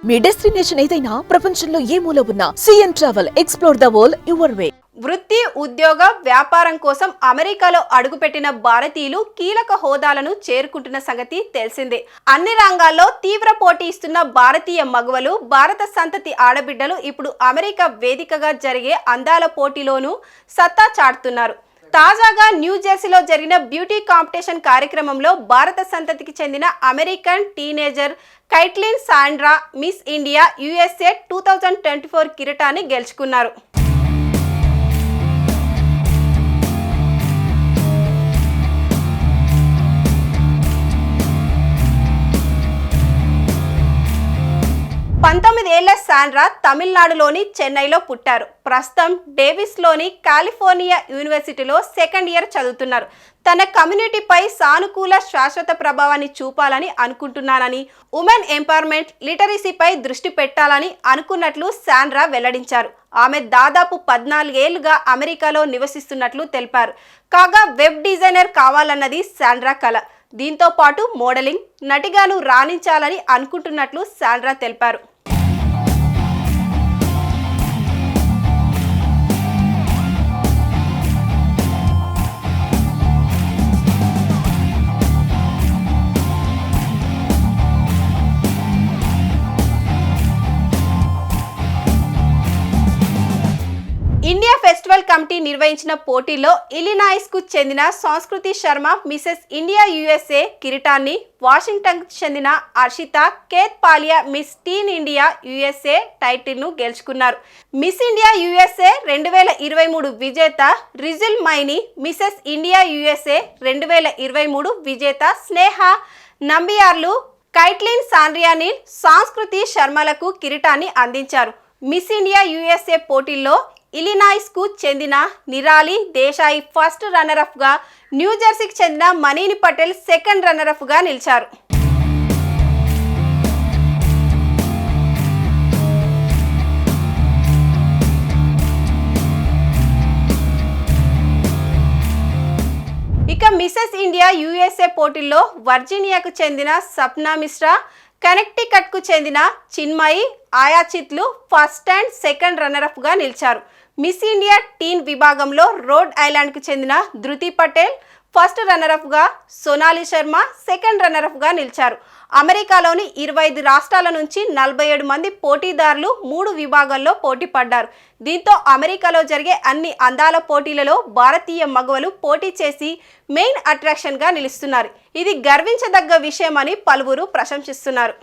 మీ destination ఏదైనా ప్రపంచంలో ఏ మూల ఉన్నా CN travel explore the world your way. వృత్తి, ఉద్యోగ, వ్యాపారం కోసం అమెరికాలో అడుగుపెట్టిన భారతీయులు కీలక హోదాలను చేరుకుంటున్న సంగతి తెలిసిందే. అన్ని రంగాల్లో తీవ్ర పోటీ ఇస్తున్న భారతీయ మగువలు, భారత సంతతి ఆడబిడ్డలు ఇప్పుడు అమెరికా వేదికగా జరిగే అందాల పోటీలోనూ సత్తా చాటుతున్నారు. తాజాగా న్యూజెర్సీలో జరిగిన బ్యూటీ కాంపిటీషన్ కార్యక్రమంలో భారత సంతతికి చెందిన American teenager Caitlin Sandra miss India USA 2024 కిరీటాన్ని గెలుచుకున్నారు. ఏళ్ల సాండ్రా తమిళనాడులోని చెన్నైలో పుట్టారు. ప్రస్తుతం డేవిస్లోని కాలిఫోర్నియా యూనివర్సిటీలో సెకండ్ ఇయర్ చదువుతున్నారు. తన కమ్యూనిటీపై సానుకూల శాశ్వత ప్రభావాన్ని చూపాలని అనుకుంటున్నానని, ఉమెన్ ఎంపవర్మెంట్, లిటరసీపై దృష్టి పెట్టాలని అనుకున్నట్లు సాండ్రా వెల్లడించారు. ఆమె దాదాపు 14 ఏళ్లుగా అమెరికాలో నివసిస్తున్నట్లు తెలిపారు. కాగా వెబ్ డిజైనర్ కావాలన్నది సాండ్రా కల. దీంతో పాటు మోడలింగ్, నటిగాను రాణించాలని అనుకుంటున్నట్లు సాండ్రా తెలిపారు. ఇండియా ఫెస్టివల్ కమిటీ నిర్వహించిన పోటీలో ఇలినాయిస్కు చెందిన సంస్కృతి శర్మ మిసెస్ ఇండియా USA కిరీటాన్ని, వాషింగ్టన్కు చెందిన అర్షిత కేత్ పాలియా మిస్ టీన్ ఇండియా USA టైటిల్ను గెలుచుకున్నారు. మిస్ ఇండియా USA 2023 విజేత రిజిల్ మైని, మిసెస్ ఇండియా USA 2023 విజేత స్నేహ నంబియార్లు కైట్లిన్ సాండ్రియాని, సంస్కృతి శర్మలకు కిరీటాన్ని అందించారు. మిస్ ఇండియా USA పోటీల్లో ఇలినాయిస్కు చెందిన నిరాలి దేశాయి ఫస్ట్ రన్నరప్గా, న్యూజెర్సీకి చెందిన మనీని పటేల్ సెకండ్ రన్నరప్గా నిలిచారు. ఇక మిసెస్ ఇండియా USA పోటీల్లో వర్జీనియాకు చెందిన సప్నా మిశ్రా, కనెక్టికట్కు చెందిన చిన్మయి ఆయాచిత్లు ఫస్ట్ అండ్ సెకండ్ రన్నరప్గా నిలిచారు. మిస్ ఇండియా టీన్ విభాగంలో రోడ్ ఐలాండ్కు చెందిన ధృతి పటేల్ ఫస్ట్ రన్నరప్గా, సోనాలి శర్మ సెకండ్ రన్నరప్గా నిలిచారు. అమెరికాలోని 25 రాష్ట్రాల నుంచి 47 మంది పోటీదారులు 3 విభాగాల్లో పోటీ పడ్డారు. దీంతో అమెరికాలో జరిగే అన్ని అందాల పోటీలలో భారతీయ మగవలు పోటీ చేసి మెయిన్ అట్రాక్షన్గా నిలుస్తున్నారు. ఇది గర్వించదగ్గ విషయమని పలువురు ప్రశంసిస్తున్నారు.